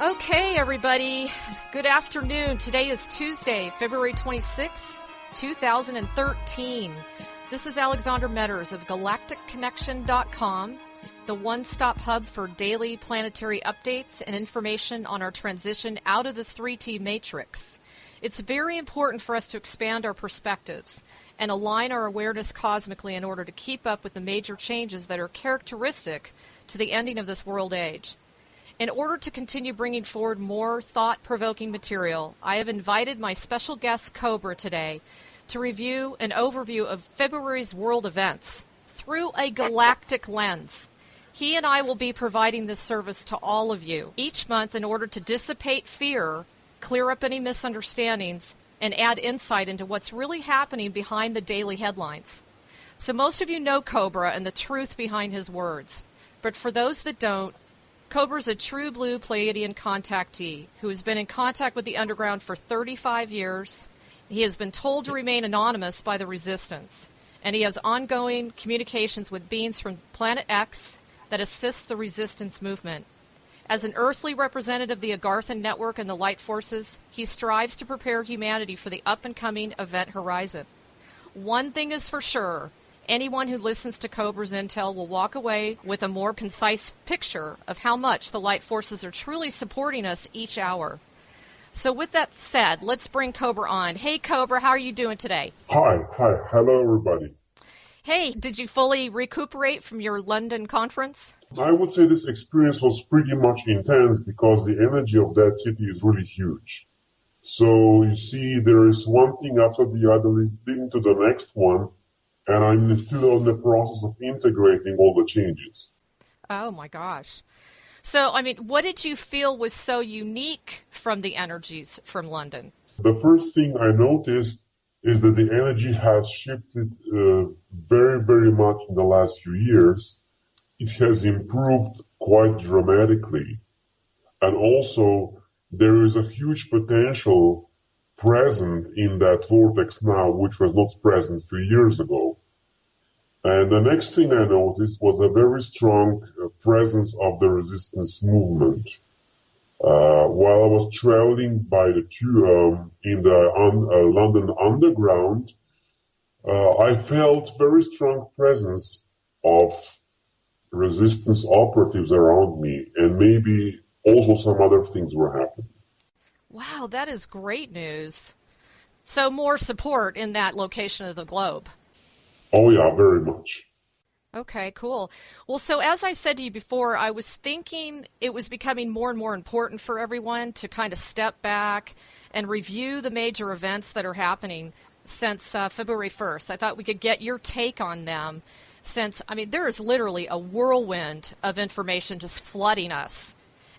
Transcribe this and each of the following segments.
Okay, everybody. Good afternoon. Today is Tuesday, February 26, 2013. This is Alexandra Meadors of GalacticConnection.com, the one-stop hub for daily planetary updates and information on our transition out of the 3T matrix. It's very important for us to expand our perspectives and align our awareness cosmically in order to keep up with the major changes that are characteristic to the ending of this world age. In order to continue bringing forward more thought-provoking material, I have invited my special guest, Cobra, today to review an overview of February's world events through a galactic lens. He and I will be providing this service to all of you each month in order to dissipate fear, clear up any misunderstandings, and add insight into what's really happening behind the daily headlines. So most of you know Cobra and the truth behind his words. But for those that don't, Cobra's a true blue Pleiadian contactee who has been in contact with the underground for 35 years. He has been told to remain anonymous by the Resistance, and he has ongoing communications with beings from Planet X that assist the Resistance movement. As an earthly representative of the Agarthan network and the light forces, he strives to prepare humanity for the up-and-coming event horizon. One thing is for sure. Anyone who listens to Cobra's intel will walk away with a more concise picture of how much the light forces are truly supporting us each hour. So with that said, let's bring Cobra on. Hey, Cobra, how are you doing today? Hi. Hello, everybody. Hey, did you fully recuperate from your London conference? I would say this experience was pretty much intense because the energy of that city is really huge. So you see, there is one thing after the other leading to the next one, and I'm still in the process of integrating all the changes. Oh, my gosh. So, what did you feel was so unique from the energies from London? The first thing I noticed is that the energy has shifted very, very much in the last few years. It has improved quite dramatically. And also, there is a huge potential present in that vortex now, which was not present a few years ago. And the next thing I noticed was a very strong presence of the resistance movement. While I was traveling by the in the London Underground, I felt very strong presence of resistance operatives around me, and maybe also some other things were happening. Wow, that is great news. So more support in that location of the globe. Oh yeah, very much. Okay, cool. Well, so as I said to you before, I was thinking it was becoming more and more important for everyone to kind of step back and review the major events that are happening since February 1st. I thought we could get your take on them since, there is literally a whirlwind of information just flooding us.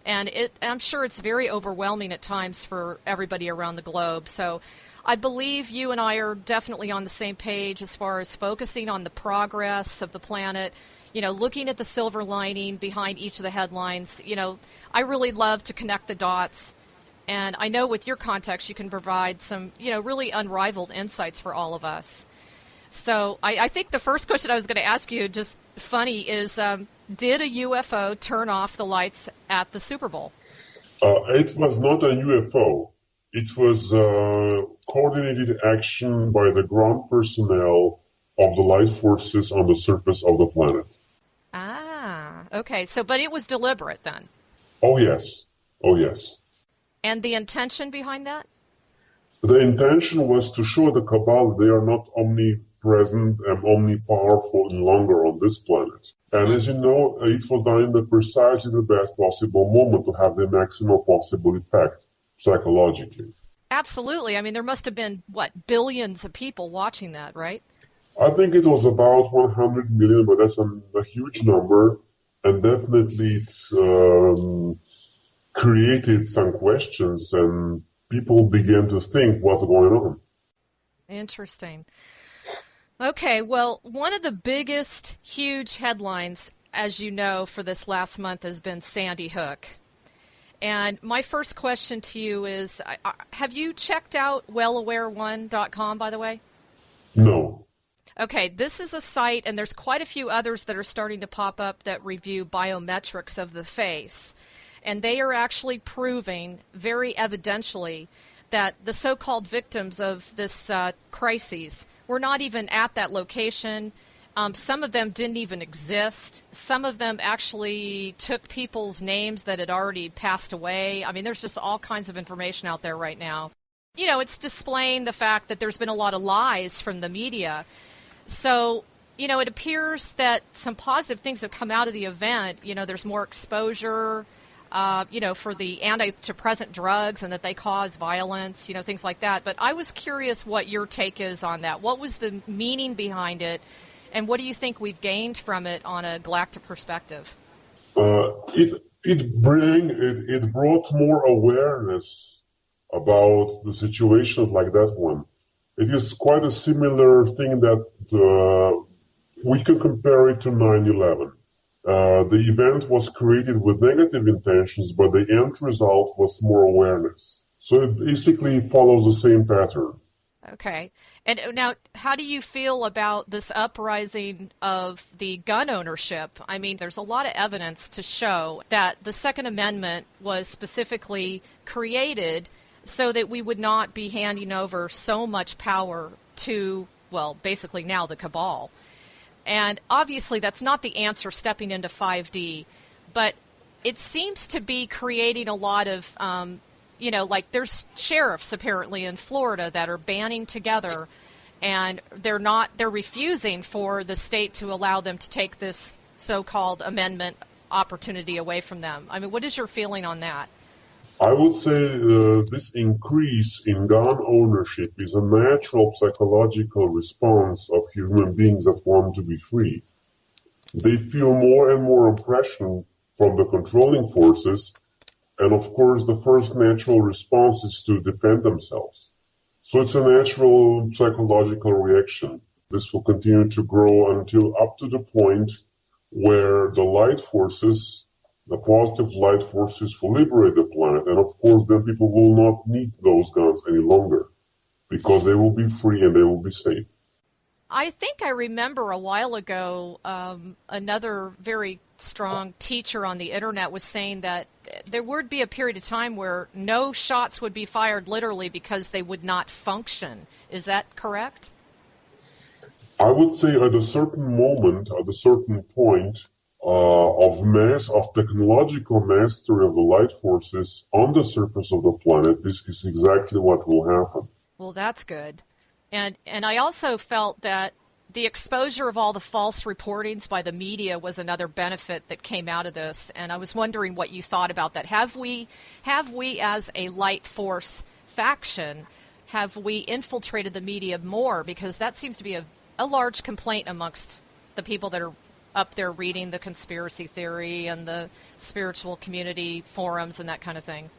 And I'm sure it's very overwhelming at times for everybody around the globe. So I believe you and I are definitely on the same page as far as focusing on the progress of the planet, looking at the silver lining behind each of the headlines. I really love to connect the dots. And I know with your context, you can provide some, really unrivaled insights for all of us. So I think the first question I was going to ask you, just funny, is did a UFO turn off the lights at the Super Bowl? It was not a UFO. It was coordinated action by the ground personnel of the light forces on the surface of the planet. Ah, okay. So, but it was deliberate then? Oh, yes. And the intention behind that? The intention was to show the Cabal they are not omnipresent and omnipowerful any longer on this planet. And as you know, it was done in precisely the best possible moment to have the maximum possible effect psychologically. Absolutely. There must have been, billions of people watching that, right? I think it was about 100 million, but that's a huge number. And definitely it created some questions, and people began to think what's going on. Interesting. Okay, well, one of the biggest, huge headlines, as you know, for this last month has been Sandy Hook. And my first question to you is, have you checked out wellaware1.com, by the way? No. Okay, this is a site, and there's quite a few others that are starting to pop up that review biometrics of the face. and they are actually proving very evidentially that the so-called victims of this crises were not even at that location. Some of them didn't even exist. Some of them actually took people's names that had already passed away. I mean, there's just all kinds of information out there right now. You know, it's displaying the fact that there's been a lot of lies from the media. So, you know, it appears that some positive things have come out of the event. You know, there's more exposure, you know, for the antidepressant drugs and that they cause violence, you know, things like that. But I was curious what your take is on that. What was the meaning behind it, and what do you think we've gained from it on a galactic perspective? It brought more awareness about the situations like that one. It is quite a similar thing that we can compare it to 9/11. The event was created with negative intentions, but the end result was more awareness. So it basically follows the same pattern. Okay. And now, how do you feel about this uprising of the gun ownership? I mean, there's a lot of evidence to show that the Second Amendment was specifically created so that we would not be handing over so much power to, well, basically now the cabal. And obviously that's not the answer stepping into 5D, but it seems to be creating a lot of, you know, like there's sheriffs apparently in Florida that are banding together, and they're refusing for the state to allow them to take this so-called amendment opportunity away from them. I mean, what is your feeling on that? I would say this increase in gun ownership is a natural psychological response of human beings that want to be free. They feel more and more oppression from the controlling forces, and of course the first natural response is to defend themselves. So it's a natural psychological reaction. This will continue to grow until up to the point where the light forces, the positive light forces, will liberate the planet. And of course, then people will not need those guns any longer because they will be free and they will be safe. I think I remember a while ago another very strong teacher on the internet was saying that there would be a period of time where no shots would be fired literally because they would not function. Is that correct? I would say at a certain moment, at a certain point, of technological mastery of the light forces on the surface of the planet, this is exactly what will happen. Well, that's good. And I also felt that the exposure of all the false reportings by the media was another benefit that came out of this. And I was wondering what you thought about that. Have we as a light force faction, have we infiltrated the media more? Because that seems to be a large complaint amongst the people that are up there reading the conspiracy theory and the spiritual community forums and that kind of thing.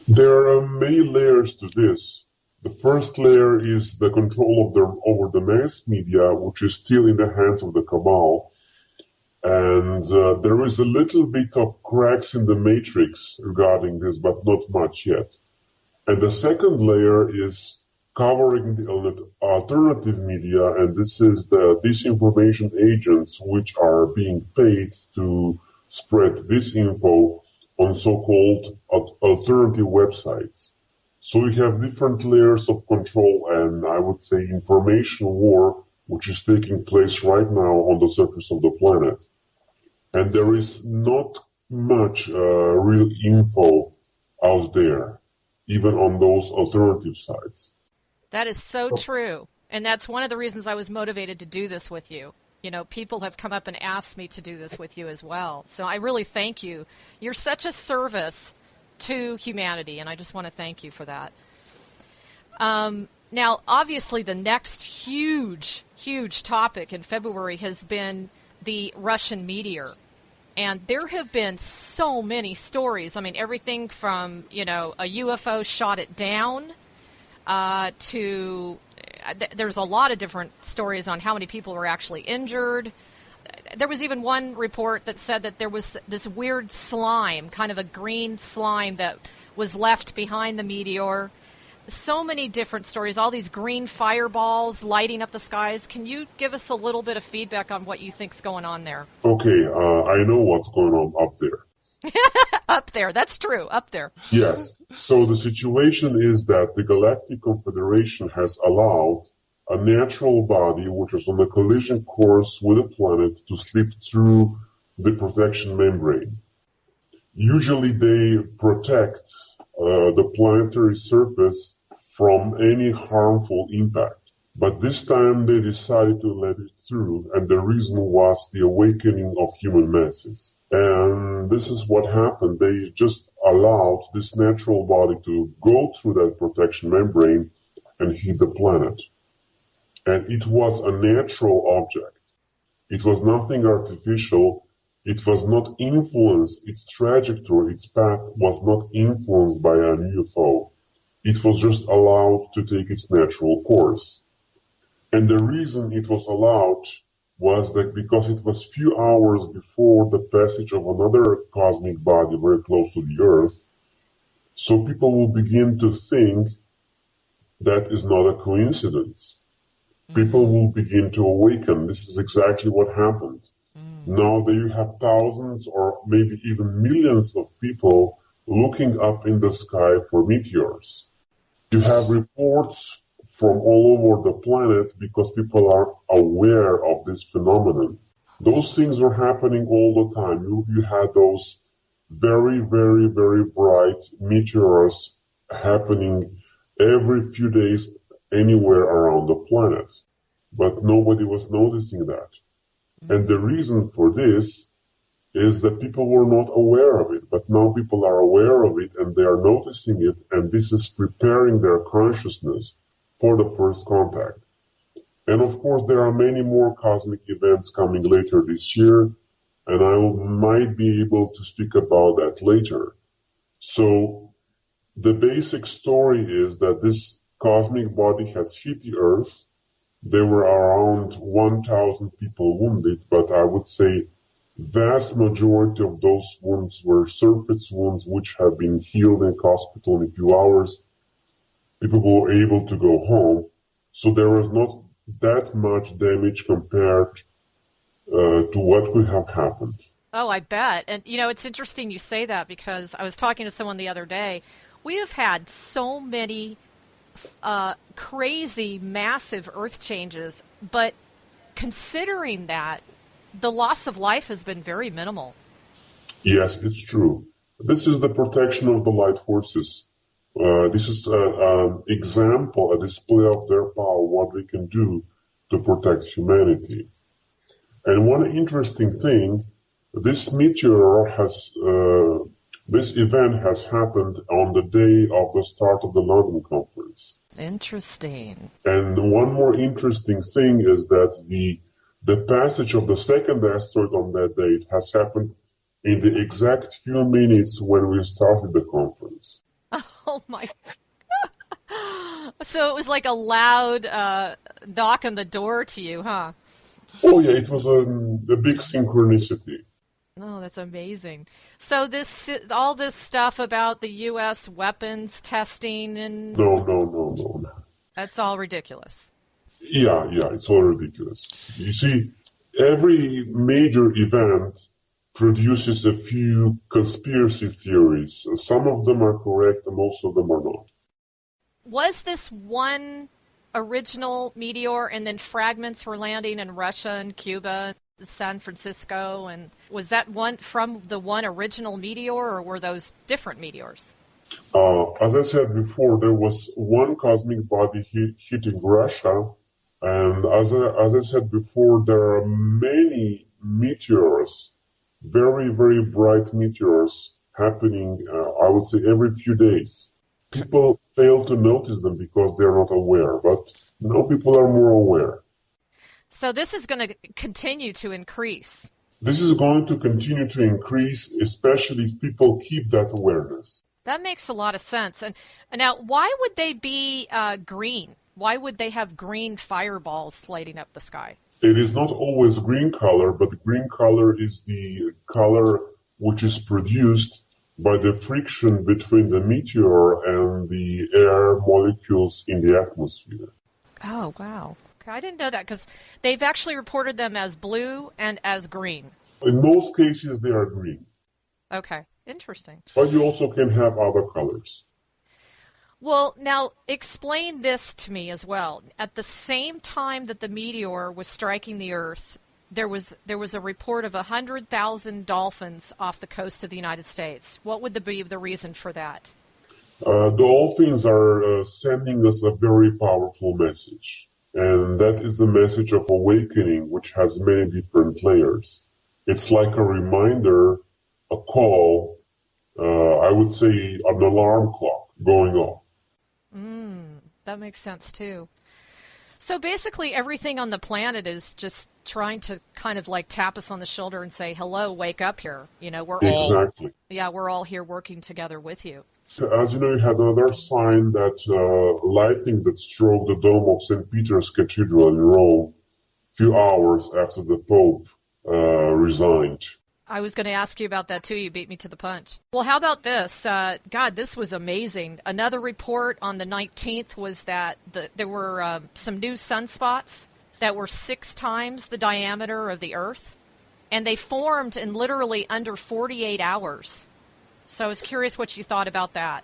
There are many layers to this. The first layer is the control over the mass media, which is still in the hands of the cabal. And there is a little bit of cracks in the matrix regarding this, but not much yet. And the second layer is covering the alternative media, and this is the disinformation agents which are being paid to spread disinfo on so-called alternative websites. So we have different layers of control and I would say information war which is taking place right now on the surface of the planet. And there is not much real info out there, even on those alternative sites. That is so true. And that's one of the reasons I was motivated to do this with you. You know, people have come up and asked me to do this with you as well. So I really thank you. You're such a service to humanity, and I just want to thank you for that. Now, obviously, the next huge topic in February has been the Russian meteor. And there have been so many stories. I mean, everything from, you know, a UFO shot it down to there's a lot of different stories on how many people were actually injured. There was even one report that said that there was this weird slime, kind of a green slime that was left behind the meteor. So many different stories, all these green fireballs lighting up the skies. Can you give us a little bit of feedback on what you think's going on there? Okay, I know what's going on up there. Up there. That's true. Up there. Yes. So the situation is that the Galactic Confederation has allowed a natural body which is on a collision course with a planet to slip through the protection membrane. Usually they protect the planetary surface from any harmful impact. But this time they decided to let it through, and the reason was the awakening of human masses. And this is what happened. They just allowed this natural body to go through that protection membrane and hit the planet. And it was a natural object. It was nothing artificial. It was not influenced. Its trajectory, its path was not influenced by an UFO. It was just allowed to take its natural course. And the reason it was allowed was that because it was few hours before the passage of another cosmic body very close to the Earth, so people will begin to think that is not a coincidence. People will begin to awaken. This is exactly what happened. Now that you have thousands or maybe even millions of people looking up in the sky for meteors. You have reports from all over the planet because people are aware of this phenomenon. Those things are happening all the time. You had those very, very, very bright meteors happening every few days anywhere around the planet. But nobody was noticing that. And the reason for this is that people were not aware of it. But now people are aware of it and they are noticing it, and this is preparing their consciousness for the first contact. And of course, there are many more cosmic events coming later this year, and I might be able to speak about that later. So the basic story is that this cosmic body has hit the Earth. There were around 1,000 people wounded, but I would say vast majority of those wounds were surface wounds which have been healed in hospital in a few hours. People were able to go home, so there was not that much damage compared to what could have happened. Oh, I bet. And, it's interesting you say that because I was talking to someone the other day. We have had so many crazy, massive Earth changes, but considering that, the loss of life has been very minimal. Yes, it's true. This is the protection of the light forces. This is an example, a display of their power, what they can do to protect humanity. And one interesting thing, this event has happened on the day of the start of the London conference. Interesting. And one more interesting thing is that the passage of the second asteroid on that date has happened in the exact few minutes when we started the conference. Oh my! So it was like a loud knock on the door to you, huh? Oh yeah, it was a big synchronicity. Oh, that's amazing. So all this stuff about the U.S. weapons testing and No. That's all ridiculous. Yeah, it's all ridiculous. You see, every major event produces a few conspiracy theories. Some of them are correct and most of them are not. Was this one original meteor and then fragments were landing in Russia and Cuba, San Francisco, and was that one from the one original meteor or were those different meteors? As I said before, there was one cosmic body hitting Russia, and as I said before, there are many meteors, very, very bright meteors happening, I would say, every few days. People fail to notice them because they're not aware, but now people are more aware. So this is going to continue to increase. This is going to continue to increase, especially if people keep that awareness. That makes a lot of sense. And now, why would they be green? Why would they have green fireballs lighting up the sky? It is not always green color, but the green color is the color which is produced by the friction between the meteor and the air molecules in the atmosphere. Oh, wow. Okay, I didn't know that because they've actually reported them as blue and as green. In most cases, they are green. Okay. Interesting. But you also can have other colors. Well, now explain this to me as well. At the same time that the meteor was striking the Earth, there was a report of 100,000 dolphins off the coast of the United States. What would be the reason for that? Dolphins are sending us a very powerful message, and that is the message of awakening, which has many different layers. It's like a reminder, a call, I would say an alarm clock going off. That makes sense too. So basically everything on the planet is just trying to kind of like tap us on the shoulder and say, hello, wake up here. You know, we're all here working together with you. So as you know, you had another sign that lightning that struck the dome of St. Peter's Cathedral in Rome a few hours after the Pope resigned. I was going to ask you about that too. You beat me to the punch. Well, how about this? God, this was amazing. Another report on the 19th was that there were some new sunspots that were 6 times the diameter of the Earth, and they formed in literally under 48 hours. So I was curious what you thought about that.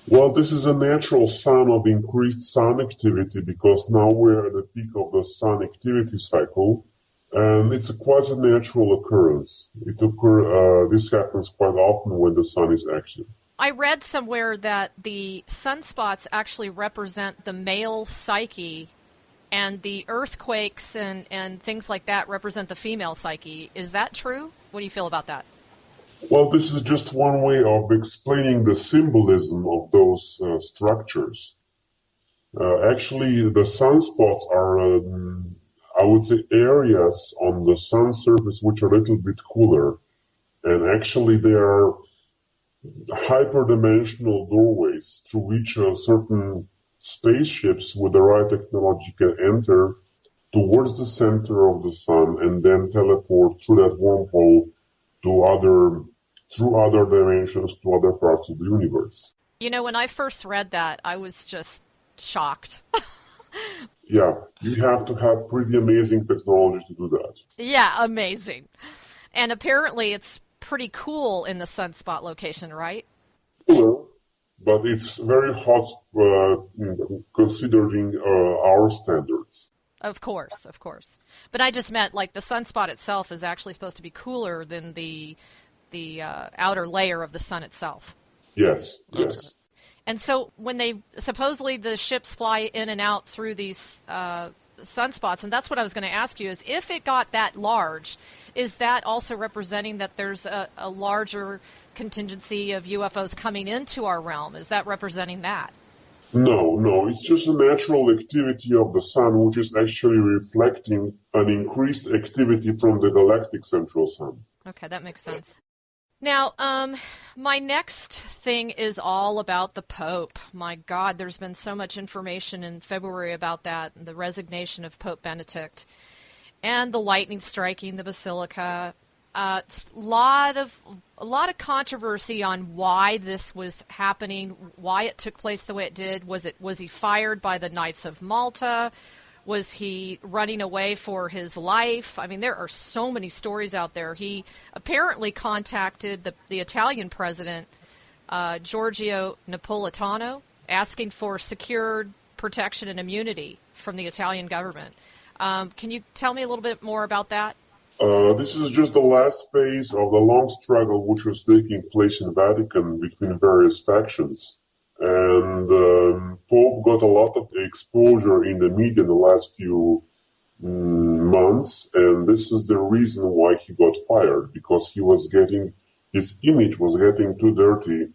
Well, this is a natural sign of increased sun activity because now we're at the peak of the sun activity cycle. And it's quite a natural occurrence. This happens quite often when the sun is active. I read somewhere that the sunspots actually represent the male psyche, and the earthquakes and things like that represent the female psyche. Is that true? What do you feel about that? Well, this is just one way of explaining the symbolism of those structures. Actually, the sunspots are I would say areas on the sun surface which are a little bit cooler, and actually they are hyperdimensional doorways through which certain spaceships with the right technology can enter towards the center of the sun and then teleport through that wormhole through other dimensions to other parts of the universe. You know, when I first read that, I was just shocked. Yeah, you have to have pretty amazing technology to do that. Yeah, amazing. And apparently it's pretty cool in the sunspot location, right? Cooler, but it's very hot considering our standards. Of course. But I just meant like the sunspot itself is actually supposed to be cooler than the outer layer of the sun itself. Yes. And so when supposedly the ships fly in and out through these sunspots, and that's what I was going to ask you, is if it got that large, is that also representing that there's a larger contingency of UFOs coming into our realm? Is that representing that? No, it's just a natural activity of the sun, which is actually reflecting an increased activity from the galactic central sun. Okay, that makes sense. Now, my next thing is all about the Pope. My God, there's been so much information in February about that, the resignation of Pope Benedict, and the lightning striking the Basilica. A lot of controversy on why this was happening, why it took place the way it did. Was he fired by the Knights of Malta? Was he running away for his life? I mean, there are so many stories out there. He apparently contacted the Italian president, Giorgio Napolitano, asking for secured protection and immunity from the Italian government. Can you tell me a little bit more about that? This is just the last phase of the long struggle which was taking place in Vatican between various factions. And Pope got a lot of exposure in the media in the last few months, and this is the reason why he got fired, because his image was getting too dirty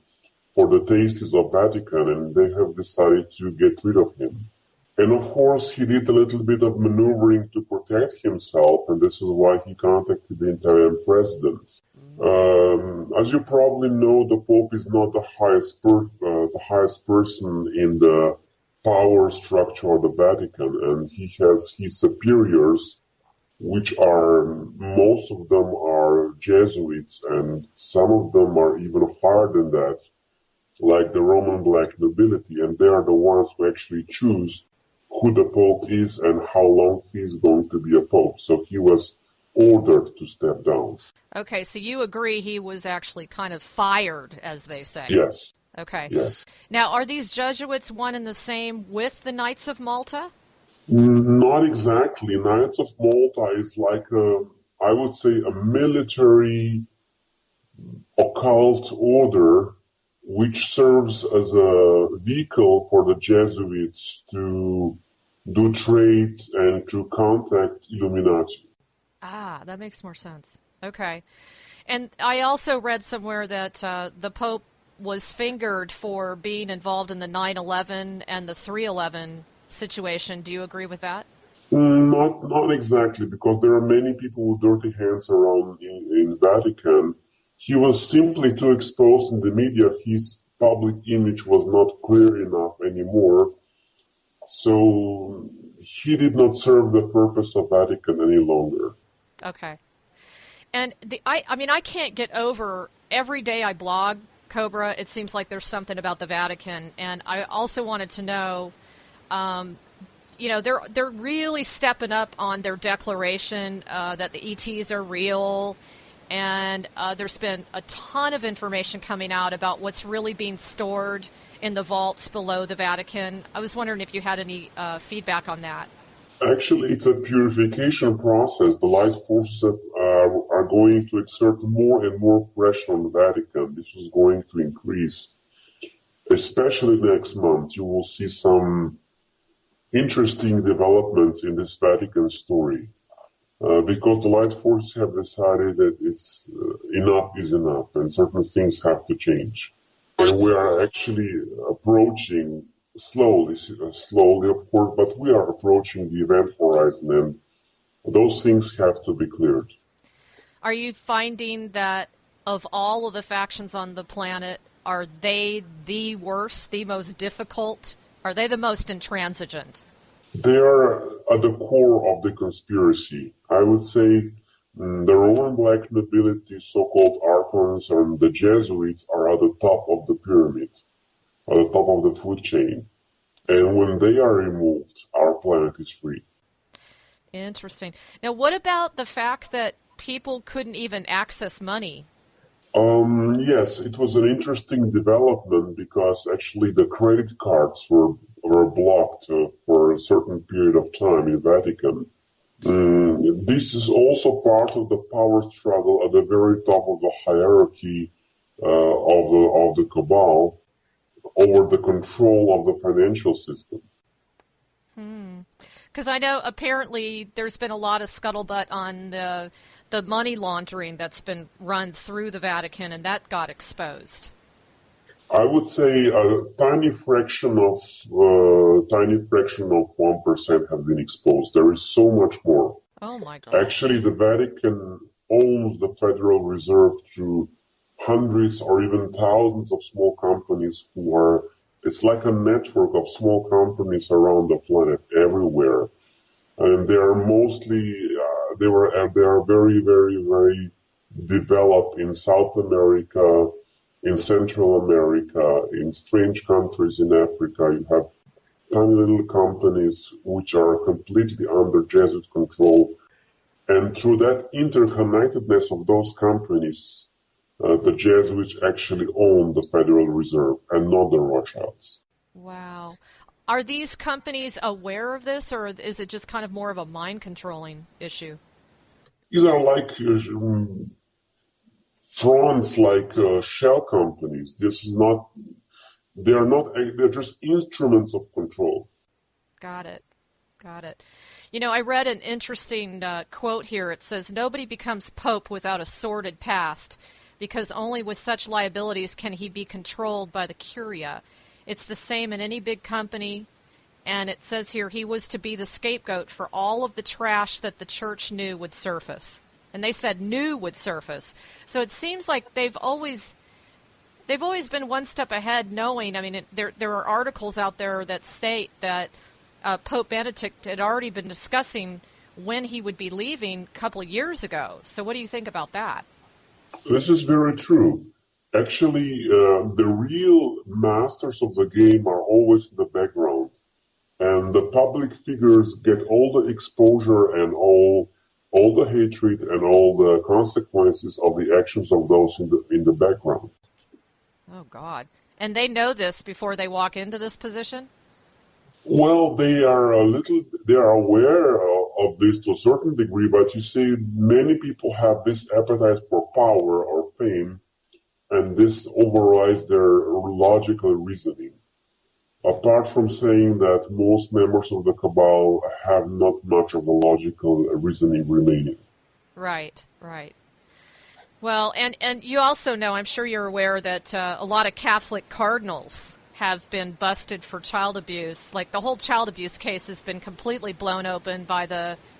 for the tastes of Vatican, and they have decided to get rid of him. And of course, he did a little bit of maneuvering to protect himself, and this is why he contacted the Italian president. As you probably know, the Pope is not the highest person in the power structure of the Vatican, and he has his superiors, which most of them are Jesuits, and some of them are even higher than that, like the Roman black nobility, and they are the ones who actually choose who the Pope is and how long he is going to be a Pope. So he was ordered to step down. Okay, so you agree he was actually kind of fired, as they say. Yes. Okay. Yes. Now, are these Jesuits one and the same with the Knights of Malta? Not exactly. Knights of Malta is like I would say a military occult order which serves as a vehicle for the Jesuits to do trade and to contact Illuminati. Ah, that makes more sense. Okay. And I also read somewhere that the Pope was fingered for being involved in the 9/11 and the 3/11 situation. Do you agree with that? Not exactly, because there are many people with dirty hands around in Vatican. He was simply too exposed in the media. His public image was not clear enough anymore. So he did not serve the purpose of Vatican any longer. Okay. And I mean, I can't get over every day I blog Cobra. It seems like there's something about the Vatican, and I also wanted to know, they're really stepping up on their declaration that the ETs are real, and there's been a ton of information coming out about what's really being stored in the vaults below the Vatican. I was wondering if you had any feedback on that. Actually, it's a purification process. The light forces are going to exert more and more pressure on the Vatican. This is going to increase. Especially next month, you will see some interesting developments in this Vatican story. Because the light forces have decided that it's enough is enough and certain things have to change. And we are actually approaching slowly of course, but we are approaching the event horizon and those things have to be cleared. Are you finding that of all of the factions on the planet, are they the worst, the most difficult? Are they the most intransigent? They are at the core of the conspiracy. I would say the Roman black nobility, so-called archons, and the Jesuits are at the top of the pyramid, at the top of the food chain. And when they are removed, our planet is free. Interesting. Now, what about the fact that people couldn't even access money? Yes, it was an interesting development because actually the credit cards were blocked for a certain period of time in Vatican. This is also part of the power struggle at the very top of the hierarchy of the cabal over the control of the financial system. Because I know apparently there's been a lot of scuttlebutt on the money laundering that's been run through the Vatican, and that got exposed. I would say a tiny fraction of 1% have been exposed. There is so much more. Oh my God! Actually, the Vatican owns the Federal Reserve through hundreds or even thousands of small companies who are. It's like a network of small companies around the planet, everywhere, and they are mostly they are very, very, very developed in South America, in Central America, in strange countries in Africa. You have tiny little companies which are completely under Jesuit control, and through that interconnectedness of those companies, the Jesuits actually own the Federal Reserve and not the Rothschilds. Wow. Are these companies aware of this, or is it just kind of more of a mind-controlling issue? These are like fronts, like shell companies. They're just instruments of control. Got it. You know, I read an interesting quote here. It says, "Nobody becomes pope without a sordid past, because only with such liabilities can he be controlled by the curia. It's the same in any big company." And it says here he was to be the scapegoat for all of the trash that the church knew would surface. And they said knew would surface. So it seems like they've always been one step ahead, knowing. I mean, there are articles out there that state that Pope Benedict had already been discussing when he would be leaving a couple of years ago. So what do you think about that? This is very true. Actually, the real masters of the game are always in the background. And the public figures get all the exposure and all all the hatred and all the consequences of the actions of those in the background. Oh, God. And they know this before they walk into this position? Well, they are aware of this to a certain degree, but you see, many people have this appetite for power or fame, and this overrides their logical reasoning. Apart from saying that most members of the Cabal have not much of a logical reasoning remaining. Right, right. Well, and you also know, I'm sure you're aware that a lot of Catholic cardinals have been busted for child abuse. Like the whole child abuse case has been completely blown open by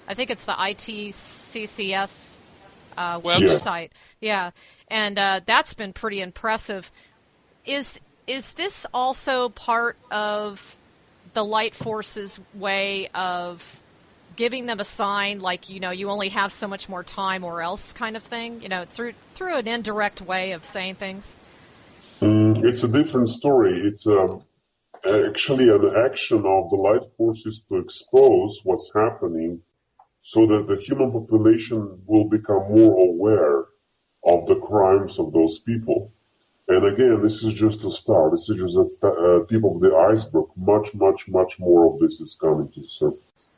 I think it's the ITCCS website. Yeah, and that's been pretty impressive. Is this also part of the Light Force's way of giving them a sign, like, you only have so much more time or else kind of thing, through an indirect way of saying things? It's a different story. It's actually an action of the Light Forces to expose what's happening so that the human population will become more aware of the crimes of those people. And again, this is just a start. This is just a tip of the iceberg. Much, much, much more of this is coming to the surface.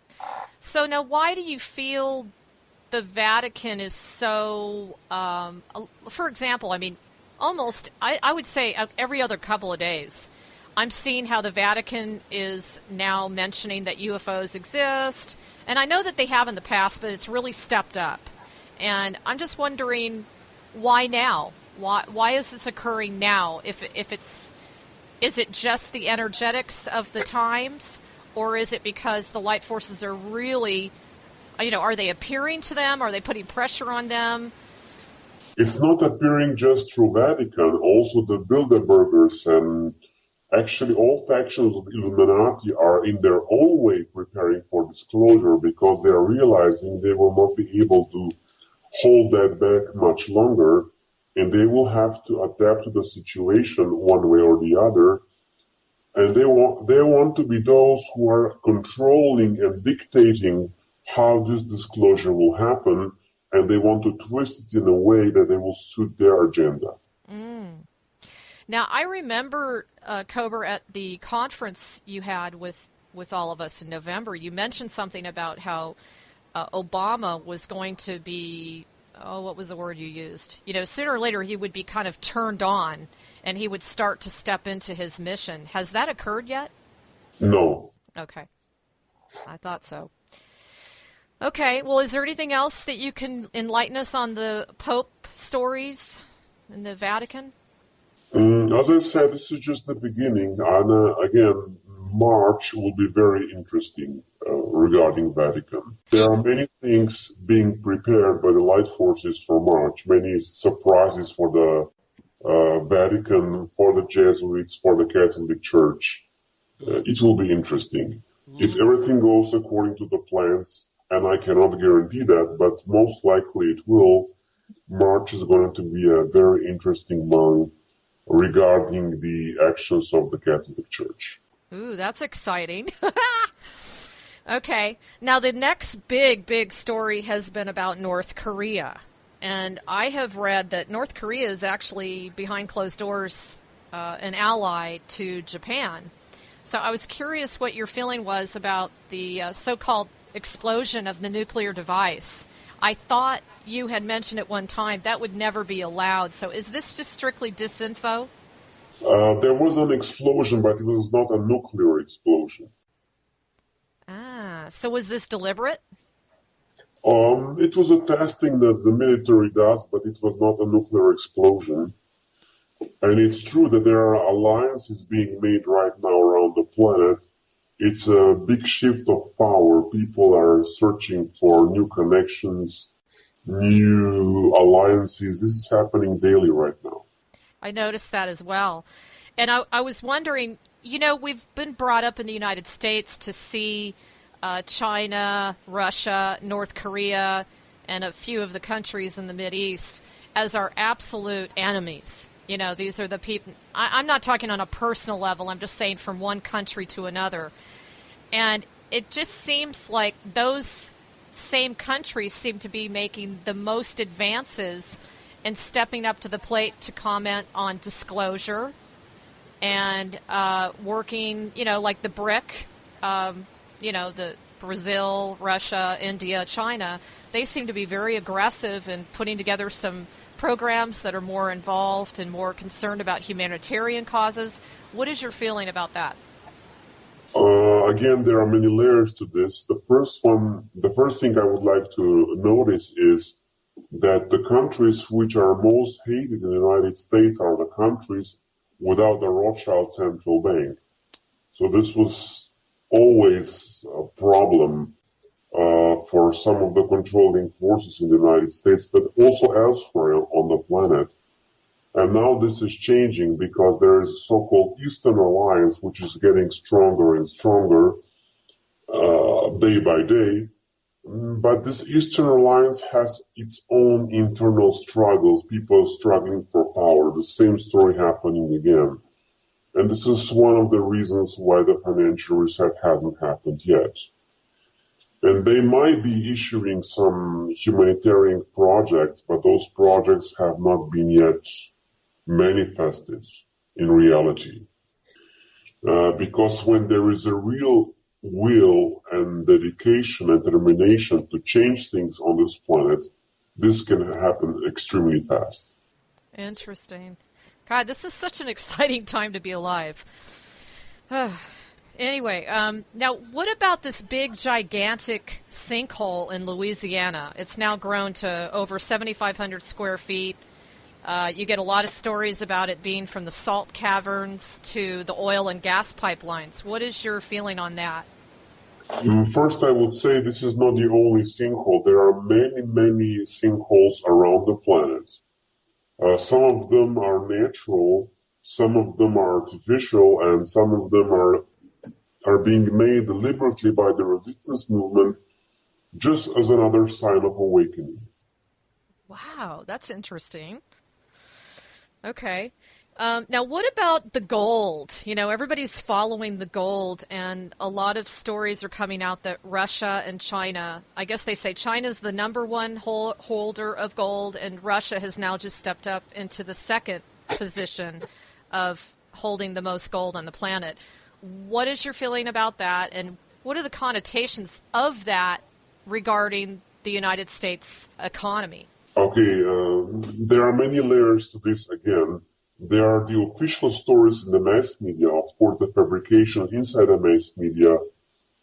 So now, why do you feel the Vatican is so, for example, I mean, almost, I would say every other couple of days, I'm seeing how the Vatican is now mentioning that UFOs exist. And I know that they have in the past, but it's really stepped up. And I'm just wondering, why now? Why is this occurring now? Is it just the energetics of the times? Or is it because the Light Forces are really, are they appearing to them? Are they putting pressure on them? It's not appearing just through Vatican. Also the Bilderbergers and actually all factions of the Illuminati are in their own way preparing for disclosure because they are realizing they will not be able to hold that back much longer, and they will have to adapt to the situation one way or the other. And they want to be those who are controlling and dictating how this disclosure will happen, and they want to twist it in a way that they will suit their agenda. Now, I remember, Cobra, at the conference you had with all of us in November, you mentioned something about how Obama was going to be, what was the word you used? Sooner or later he would be kind of turned on and he would start to step into his mission. Has that occurred yet? No. Okay. I thought so. Okay. Well, is there anything else that you can enlighten us on the Pope stories in the Vatican? As I said, this is just the beginning. And again, March will be very interesting regarding Vatican. There are many things being prepared by the Light Forces for March, many surprises for the Vatican, for the Jesuits, for the Catholic Church. It will be interesting. If everything goes according to the plans, and I cannot guarantee that, but most likely it will, March is going to be a very interesting month regarding the actions of the Catholic Church. Ooh, that's exciting. Okay. Now, the next big story has been about North Korea. And I have read that North Korea is actually, behind closed doors, an ally to Japan. So I was curious what your feeling was about the so-called explosion of the nuclear device. I thought you had mentioned at one time that would never be allowed. So is this just strictly disinfo? There was an explosion, but it was not a nuclear explosion. So was this deliberate? It was a testing that the military does, but it was not a nuclear explosion. And it's true that there are alliances being made right now around the planet. It's a big shift of power. People are searching for new connections, new alliances. This is happening daily right now. I noticed that as well. And I was wondering, we've been brought up in the United States to see China, Russia, North Korea, and a few of the countries in the Mideast as our absolute enemies. These are the people. I'm not talking on a personal level. I'm just saying from one country to another. And it just seems like those same countries seem to be making the most advances and stepping up to the plate to comment on disclosure and working, like the BRIC, the Brazil, Russia, India, China. They seem to be very aggressive in putting together some programs that are more involved and more concerned about humanitarian causes. What is your feeling about that? Again, there are many layers to this. The first thing I would like to notice is that the countries which are most hated in the United States are the countries without a Rothschild central bank. So this was always a problem for some of the controlling forces in the United States, but also elsewhere on the planet. And now this is changing because there is a so-called Eastern Alliance, which is getting stronger and stronger day by day. But this Eastern Alliance has its own internal struggles, people struggling for power, the same story happening again. And this is one of the reasons why the financial reset hasn't happened yet. And they might be issuing some humanitarian projects, but those projects have not been yet manifested in reality. Because when there is a real will and dedication and determination to change things on this planet, this can happen extremely fast. Interesting. God, this is such an exciting time to be alive. Anyway, now what about this big, gigantic sinkhole in Louisiana? It's now grown to over 7,500 square feet. You get a lot of stories about it being from the salt caverns to the oil and gas pipelines. What is your feeling on that? First, I would say this is not the only sinkhole. There are many, many sinkholes around the planet. Some of them are natural, some of them are artificial, and some of them are being made deliberately by the resistance movement just as another sign of awakening. Wow, that's interesting. Okay. Now, what about the gold? Everybody's following the gold, and a lot of stories are coming out that Russia and China, I guess they say China's the number one holder of gold, and Russia has now just stepped up into the second position of holding the most gold on the planet. What is your feeling about that, and what are the connotations of that regarding the United States economy? Okay, there are many layers to this again. There are the official stories in the mass media, of course, the fabrication inside the mass media.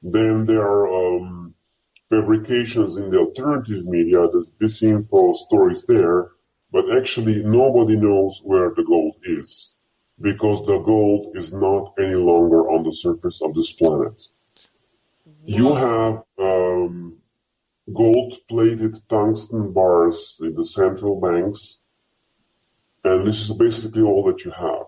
Then there are fabrications in the alternative media, the disinfo stories there. But actually, nobody knows where the gold is, because the gold is not any longer on the surface of this planet. You have gold-plated tungsten bars in the central banks, and this is basically all that you have.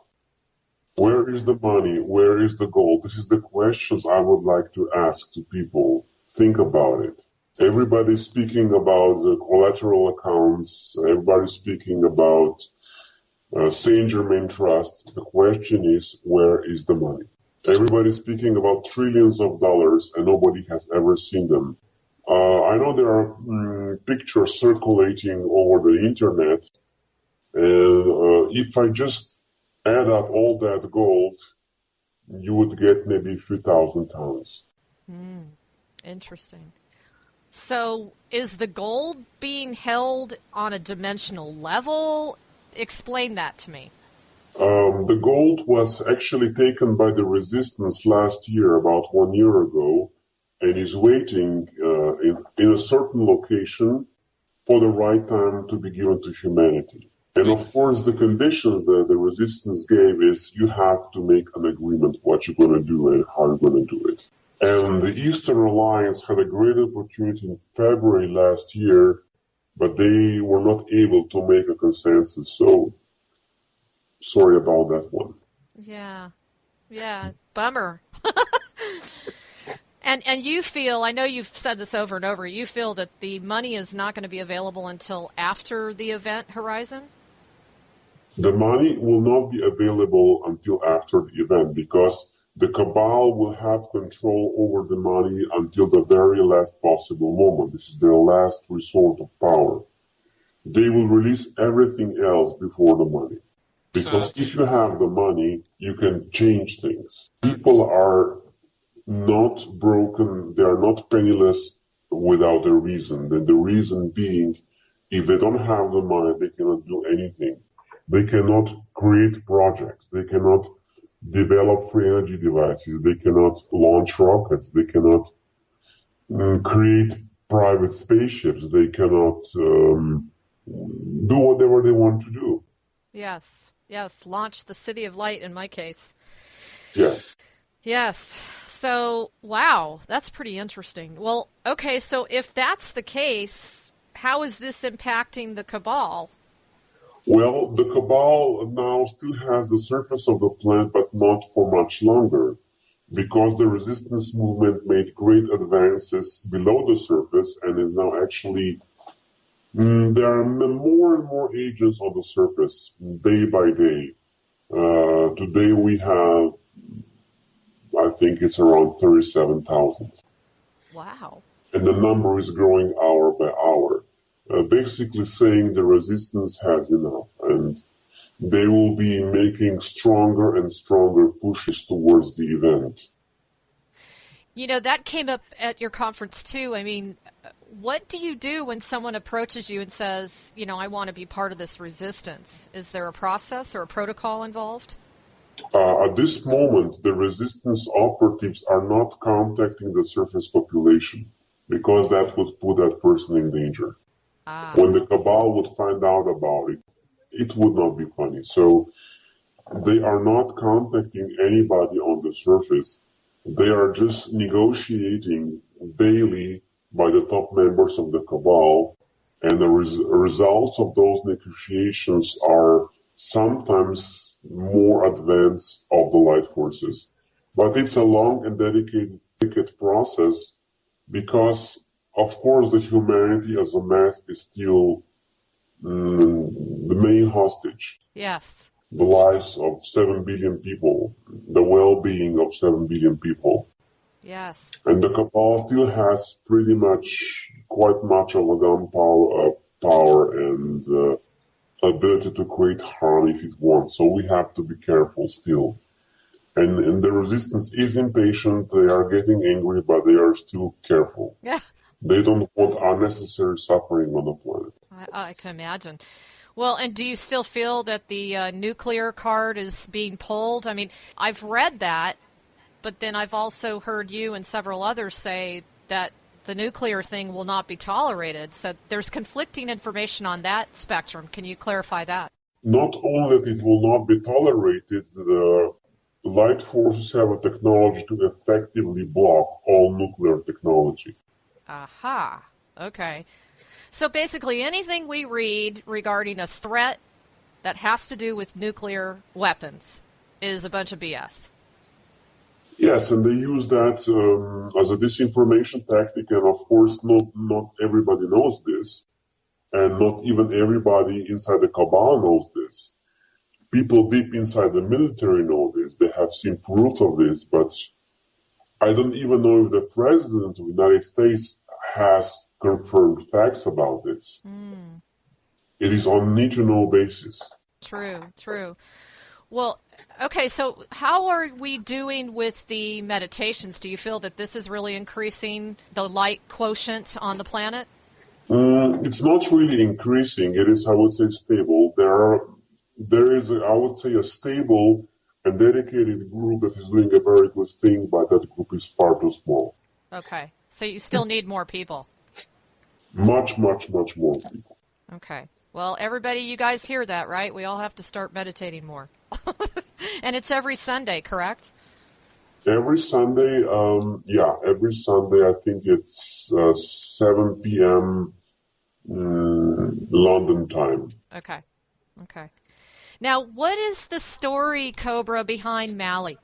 Where is the money? Where is the gold? This is the questions I would like to ask to people. Think about it. Everybody's speaking about the collateral accounts. Everybody's speaking about Saint Germain Trust. The question is, where is the money? Everybody's speaking about trillions of dollars, and nobody has ever seen them. I know there are pictures circulating over the internet, and if I just add up all that gold, you would get maybe a few thousand tons. Interesting. So is the gold being held on a dimensional level? Explain that to me. The gold was actually taken by the resistance last year, about 1 year ago, and is waiting in a certain location for the right time to be given to humanity. And of course, the condition that the resistance gave is you have to make an agreement what you're going to do and how you're going to do it. And the Eastern Alliance had a great opportunity in February last year, but they were not able to make a consensus. So, sorry about that one. Yeah, bummer. And you feel, I know you've said this over and over, you feel that the money is not going to be available until after the event horizon? The money will not be available until after the event because The cabal will have control over the money until the very last possible moment. This is their last resort of power. They will release everything else before the money. Because if you have the money, you can change things. People are not broken, they are not penniless without a reason. And the reason being, if they don't have the money, they cannot do anything. They cannot create projects. They cannot develop free energy devices. They cannot launch rockets. They cannot create private spaceships. They cannot do whatever they want to do. Yes, launch the City of Light in my case. Yes. Yes. So, wow, that's pretty interesting. Well, okay, so if that's the case, how is this impacting the cabal? Well, the cabal now still has the surface of the planet, but not for much longer, because the resistance movement made great advances below the surface and is now actually there are more and more agents on the surface day by day. Today we have, I think it's around 37,000. Wow. And the number is growing hour by hour, basically saying the resistance has enough, and they will be making stronger and stronger pushes towards the event. You know, that came up at your conference too. I mean, what do you do when someone approaches you and says, you know, I want to be part of this resistance? Is there a process or a protocol involved? At this moment, the resistance operatives are not contacting the surface population because that would put that person in danger. When the cabal would find out about it, it would not be funny. So they are not contacting anybody on the surface. They are just negotiating daily by the top members of the cabal, and the results of those negotiations are sometimes more advanced of the light forces. But it's a long and dedicated process because, of course, the humanity as a mass is still the main hostage. Yes. The lives of 7 billion people, the well-being of 7 billion people. Yes. And the cabal still has pretty much quite much of a gunpowder and ability to create harm if it wants. So we have to be careful still. And the resistance is impatient. They are getting angry, but they are still careful. Yeah. They don't want unnecessary suffering on the planet. I can imagine. Well, and do you still feel that the nuclear card is being pulled? I mean, I've read that, but then I've also heard you and several others say that the nuclear thing will not be tolerated. So there's conflicting information on that spectrum. Can you clarify that? Not only that it will not be tolerated, the light forces have a technology to effectively block all nuclear technology. Aha. Okay. So basically anything we read regarding a threat that has to do with nuclear weapons is a bunch of BS. Yes, and they use that as a disinformation tactic, and of course not everybody knows this, and not even everybody inside the cabal knows this. People deep inside the military know this. They have seen proofs of this, but I don't even know if the President of the United States has confirmed facts about this. It is on need-to-know basis. True. Well, okay, so how are we doing with the meditations? Do you feel that this is really increasing the light quotient on the planet? It's not really increasing. It is, I would say, stable. There is, I would say, a stable and dedicated group that is doing a very good thing, but that group is far too small. Okay, so you still need more people. Much more people. Okay. Well, everybody, you guys hear that, right? We all have to start meditating more. And it's every Sunday, correct? Every Sunday, every Sunday, I think it's 7 p.m. London time. Okay. Now, what is the story, Cobra, behind Mali?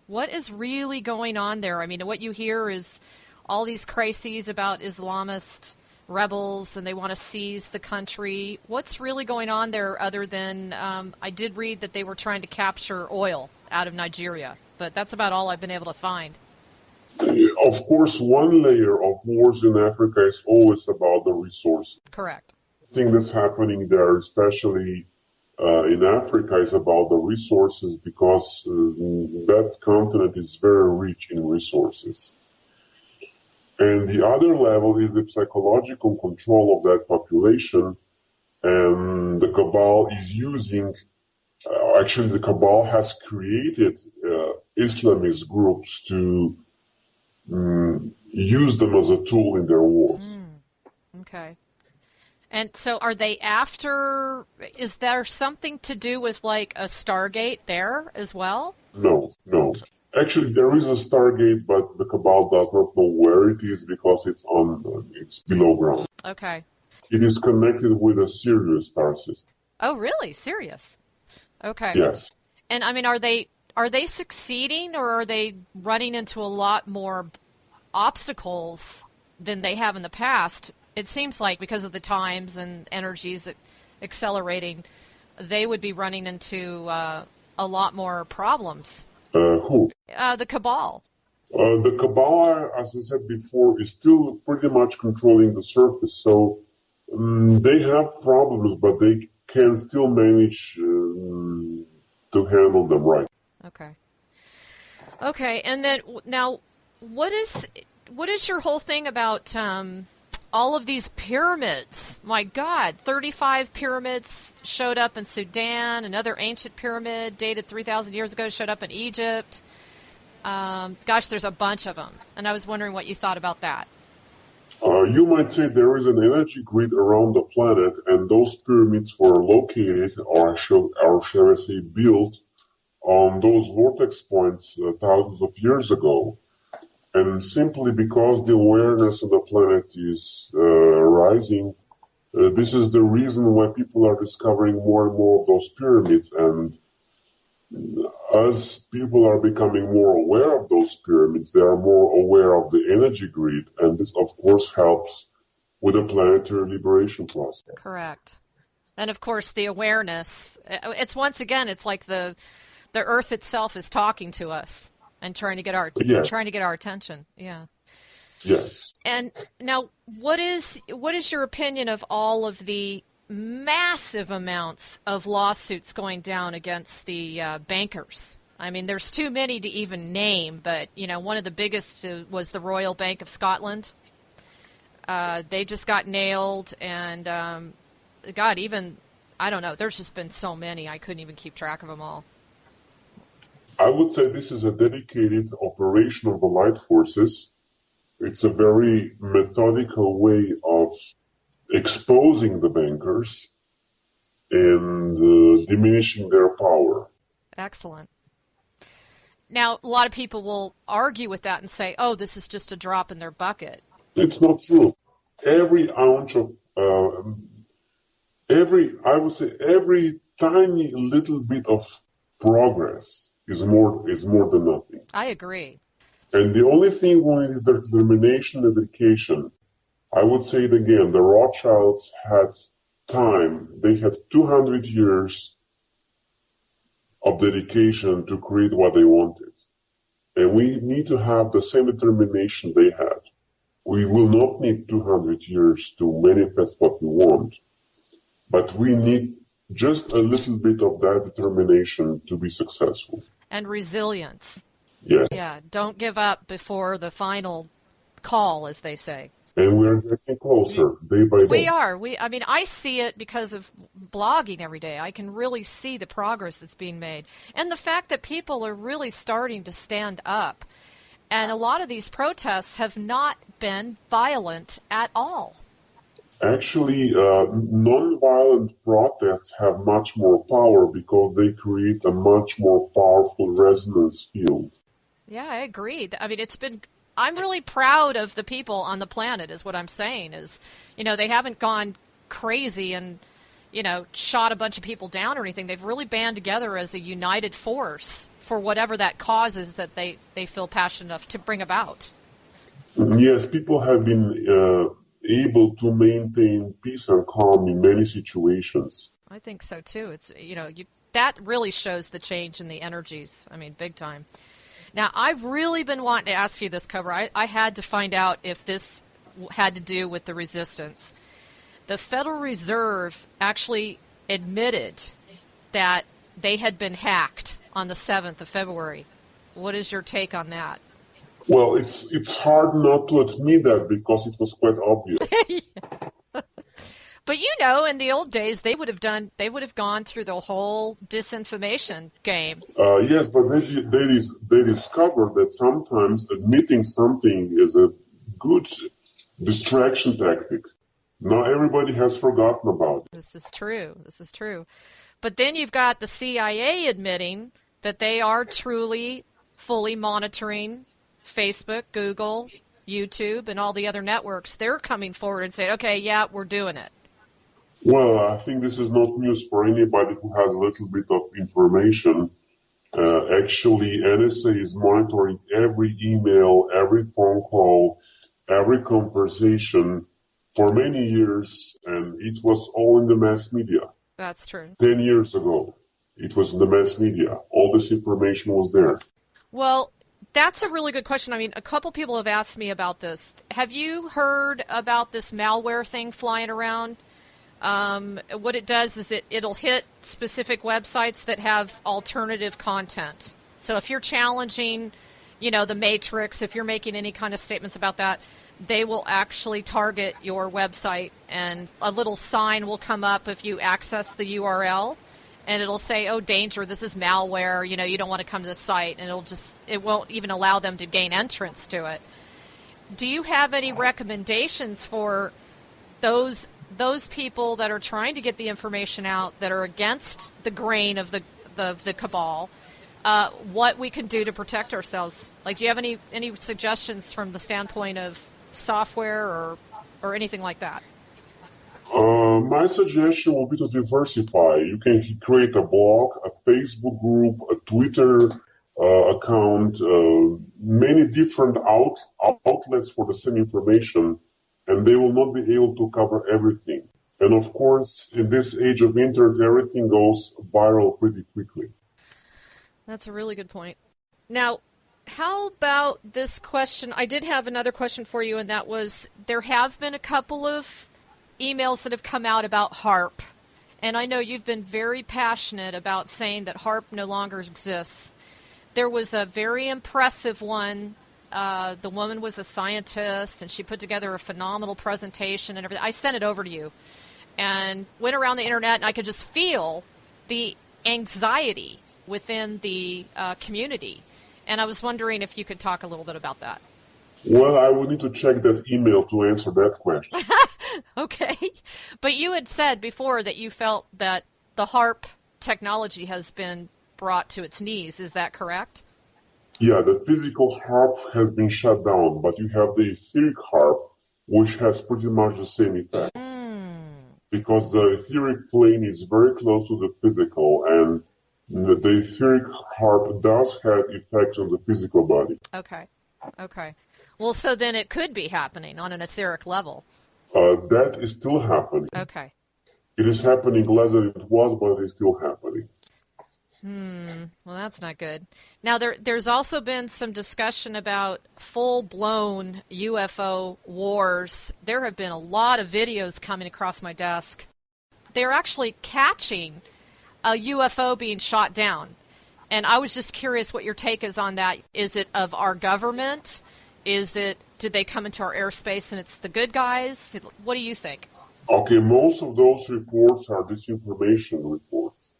What is really going on there? I mean, what you hear is all these crises about Islamist rebels and they want to seize the country. What's really going on there other than I did read that they were trying to capture oil out of Nigeria? but that's about all I've been able to find. Of course, one layer of wars in Africa is always about the resources. Correct. The thing that's happening there, especially in Africa, is about the resources because that continent is very rich in resources. And the other level is the psychological control of that population, and the cabal is using, actually the cabal has created Islamist groups to use them as a tool in their wars. Okay. And so are they after, is there something to do with like a Stargate there as well? No. Actually, there is a Stargate, but the cabal does not know where it is because it's below ground. Okay. It is connected with a Sirius star system. Oh, really? Serious? Okay. Yes. And I mean, are they succeeding, or are they running into a lot more obstacles than they have in the past? It seems like because of the times and energies accelerating, they would be running into a lot more problems. Who? The cabal. The cabal, as I said before, is still pretty much controlling the surface, so they have problems, but they can still manage to handle them right. Okay, and then now, what is your whole thing about all of these pyramids? My God, 35 pyramids showed up in Sudan. Another ancient pyramid dated 3,000 years ago showed up in Egypt. Gosh, there's a bunch of them, and I was wondering what you thought about that. You might say there is an energy grid around the planet, and those pyramids were located, or shall I say, built on those vortex points thousands of years ago. And simply because the awareness of the planet is rising, this is the reason why people are discovering more and more of those pyramids. And as people are becoming more aware of those pyramids, they are more aware of the energy grid, and this, of course, helps with the planetary liberation process. Correct. And of course, the awareness. It's once again, it's like the Earth itself is talking to us and trying to get our attention. Yeah. Yes. And now, what is your opinion of all of the massive amounts of lawsuits going down against the bankers? I mean, there's too many to even name, but one of the biggest was the Royal Bank of Scotland. They just got nailed, and God, even I don't know. There's just been so many, I couldn't even keep track of them all. I would say this is a dedicated operation of the light forces. It's a very methodical way of exposing the bankers and diminishing their power. Excellent. Now, a lot of people will argue with that and say, oh, this is just a drop in their bucket. It's not true. Every ounce of, every tiny little bit of progress is more than nothing. I agree. And the only thing we need is the determination and dedication. I would say it again, the Rothschilds had time. They had 200 years of dedication to create what they wanted. And we need to have the same determination they had. We will not need 200 years to manifest what we want, but we need just a little bit of that determination to be successful. And resilience. Yes. Yeah, don't give up before the final call, as they say. And we're getting closer day by day. We are. I see it because of blogging every day. I can really see the progress that's being made. And the fact that people are really starting to stand up. And a lot of these protests have not been violent at all. Actually, non-violent protests have much more power because they create a much more powerful resonance field. Yeah, I agree. I mean, I'm really proud of the people on the planet, is what I'm saying, is, they haven't gone crazy and, shot a bunch of people down or anything. They've really band together as a united force for whatever that cause is that they feel passionate enough to bring about. Yes, people have been able to maintain peace and calm in many situations. I think so too. It's that really shows the change in the energies. I mean, big time. Now, I've really been wanting to ask you this, Cobra. I had to find out if this had to do with the resistance. The Federal Reserve actually admitted that they had been hacked on the 7th of February. What is your take on that? Well, it's hard not to admit that because it was quite obvious. Yeah. But you know, in the old days, they would have gone through the whole disinformation game. Yes, but they discovered that sometimes admitting something is a good distraction tactic. Not everybody has forgotten about it. This is true. This is true. But then you've got the CIA admitting that they are truly, fully monitoring Facebook, Google, YouTube, and all the other networks. They're coming forward and saying, okay, yeah, we're doing it. Well, I think this is not news for anybody who has a little bit of information. Actually, NSA is monitoring every email, every phone call, every conversation for many years, and it was all in the mass media. That's true. 10 years ago, it was in the mass media. All this information was there. Well, that's a really good question. I mean, a couple people have asked me about this. Have you heard about this malware thing flying around? What it does is it'll hit specific websites that have alternative content. So if you're challenging, the Matrix, if you're making any kind of statements about that, they will actually target your website, and a little sign will come up if you access the URL, and it'll say, oh, danger, this is malware, you don't want to come to the site, and it won't even allow them to gain entrance to it. Do you have any recommendations for those people that are trying to get the information out, that are against the grain of the cabal, what we can do to protect ourselves? Like, do you have any suggestions from the standpoint of software or anything like that? My suggestion would be to diversify. You can create a blog, a Facebook group, a Twitter account, many different outlets for the same information, and they will not be able to cover everything. And of course, in this age of internet, everything goes viral pretty quickly. That's a really good point. Now, how about this question? I did have another question for you, and that was, there have been a couple of emails that have come out about HARP, and I know you've been very passionate about saying that HARP no longer exists. There was a very impressive one. The woman was a scientist, and she put together a phenomenal presentation and everything. I sent it over to you and went around the internet, and I could just feel the anxiety within the community. And I was wondering if you could talk a little bit about that. Well, I would need to check that email to answer that question. Okay. But you had said before that you felt that the HARP technology has been brought to its knees. Is that correct? Yeah, the physical HARP has been shut down, but you have the etheric HARP, which has pretty much the same effect. Because the etheric plane is very close to the physical, and the etheric HARP does have effect on the physical body. Okay. Well, so then it could be happening on an etheric level. That is still happening. Okay. It is happening less than it was, but it is still happening. Well, that's not good. Now, there's also been some discussion about full-blown UFO wars. There have been a lot of videos coming across my desk. They're actually catching a UFO being shot down. And I was just curious what your take is on that. Is it of our government? Did they come into our airspace and it's the good guys? What do you think? Okay, most of those reports are disinformation reports.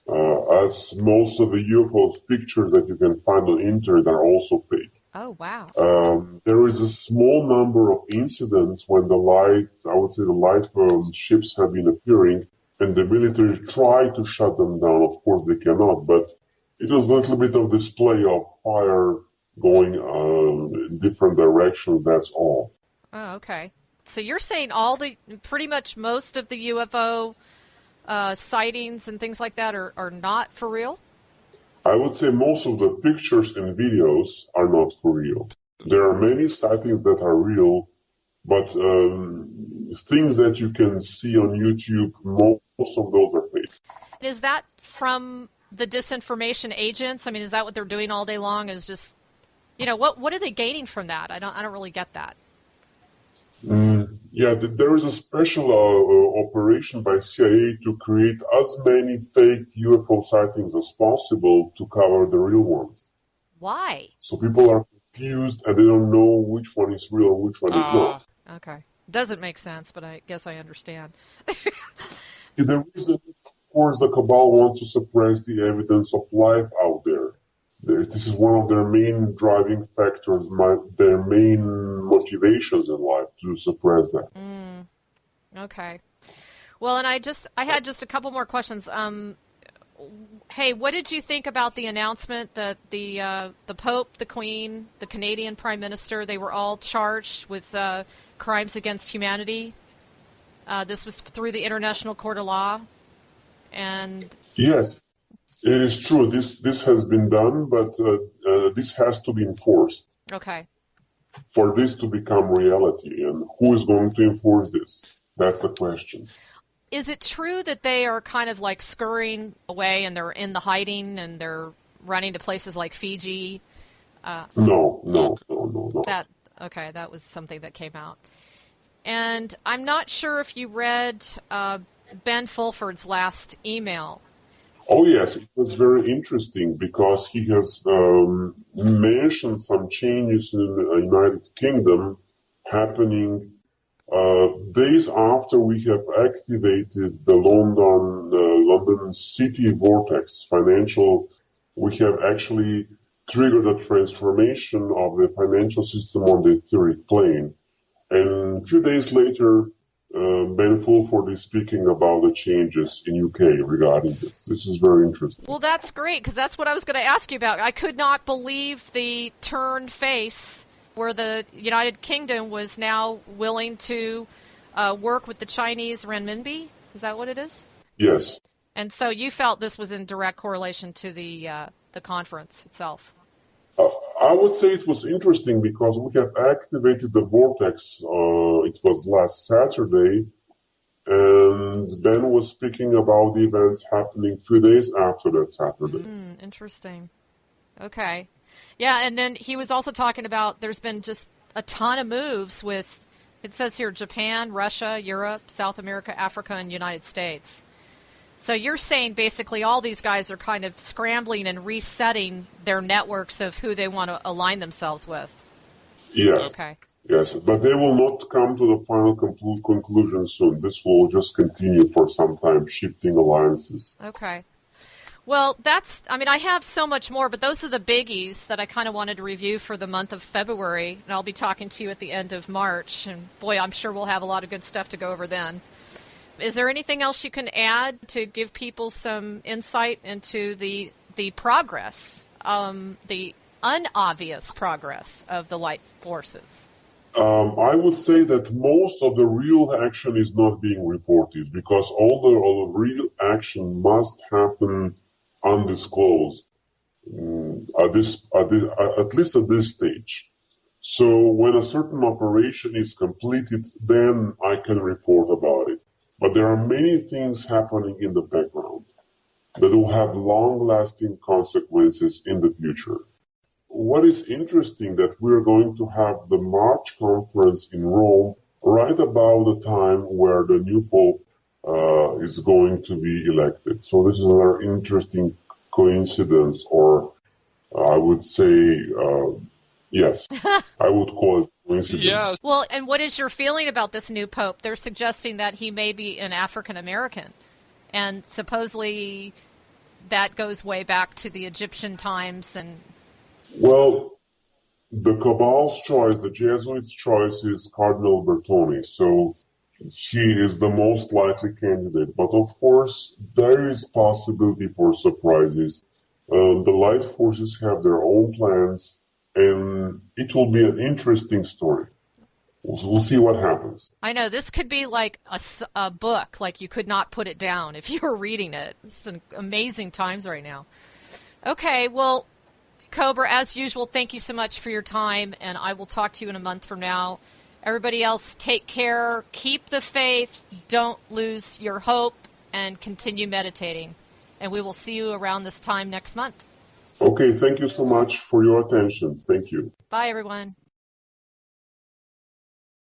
As most of the UFO pictures that you can find on the internet are also fake. Oh, wow. There is a small number of incidents when the light ships have been appearing, and the military tried to shut them down. Of course, they cannot, but it was a little bit of display of fire going in different directions, that's all. Oh, okay. So you're saying pretty much most of the UFO sightings and things like that are not for real? I would say most of the pictures and videos are not for real. There are many sightings that are real, but things that you can see on YouTube, most of those are fake. Is that from the disinformation agents? I mean, is that what they're doing all day long? Is just, what are they gaining from that? I don't really get that. Yeah, there is a special operation by CIA to create as many fake UFO sightings as possible to cover the real ones. Why? So people are confused and they don't know which one is real and which one is not. Okay. Doesn't make sense, but I guess I understand. The reason is, of course, the cabal wants to suppress the evidence of life out there. This is one of their main driving factors, their main motivations in life, to suppress that. Okay. Well, and I had just a couple more questions. Hey, what did you think about the announcement that the Pope, the Queen, the Canadian Prime Minister, they were all charged with crimes against humanity? This was through the International Court of Law, and yes, it is true. This has been done, but this has to be enforced. Okay. For this to become reality, and who is going to enforce this? That's the question. Is it true that they are kind of like scurrying away and they're in the hiding and they're running to places like Fiji? No. That was something that came out. And I'm not sure if you read Ben Fulford's last email. Oh, yes, it was very interesting because he has mentioned some changes in the United Kingdom happening days after we have activated the London City Vortex financial. We have actually triggered a transformation of the financial system on the etheric plane. And a few days later, Ben Fulford is speaking about the changes in UK regarding this. This is very interesting. Well, that's great, because that's what I was going to ask you about. I could not believe the turned face where the United Kingdom was now willing to work with the Chinese renminbi. Is that what it is? Yes. And so you felt this was in direct correlation to the conference itself. I would say it was interesting because we have activated the vortex. It was last Saturday, and Ben was speaking about the events happening 2 days after that Saturday. Interesting. Okay. Yeah, and then he was also talking about there's been just a ton of moves with, it says here, Japan, Russia, Europe, South America, Africa, and United States. So you're saying basically all these guys are kind of scrambling and resetting their networks of who they want to align themselves with. Yes. Okay. Yes, but they will not come to the final conclusion soon. This will just continue for some time, shifting alliances. Okay. Well, I have so much more, but those are the biggies that I kind of wanted to review for the month of February, and I'll be talking to you at the end of March, and boy, I'm sure we'll have a lot of good stuff to go over then. Is there anything else you can add to give people some insight into the progress, the unobvious progress of the light forces? I would say that most of the real action is not being reported because all the real action must happen undisclosed, at least at this stage. So when a certain operation is completed, then I can report about it. But there are many things happening in the background that will have long-lasting consequences in the future. What is interesting that we're going to have the March conference in Rome right about the time where the new Pope is going to be elected. So this is another interesting coincidence, or I would say, yes, I would call it coincidence. Yes. Well, and what is your feeling about this new Pope? They're suggesting that he may be an African American, and supposedly that goes way back to the Egyptian times. And well, the Cabal's choice, the Jesuits' choice is Cardinal Bertone, so he is the most likely candidate. But of course, there is possibility for surprises. The light forces have their own plans, and it will be an interesting story. We'll see what happens. I know this could be like a book, like you could not put it down if you were reading it. It's an amazing times right now. Okay, well, Cobra, as usual, thank you so much for your time, and I will talk to you in a month from now. Everybody else, take care, keep the faith, don't lose your hope, and continue meditating. And we will see you around this time next month. Okay, thank you so much for your attention. Thank you. Bye, everyone.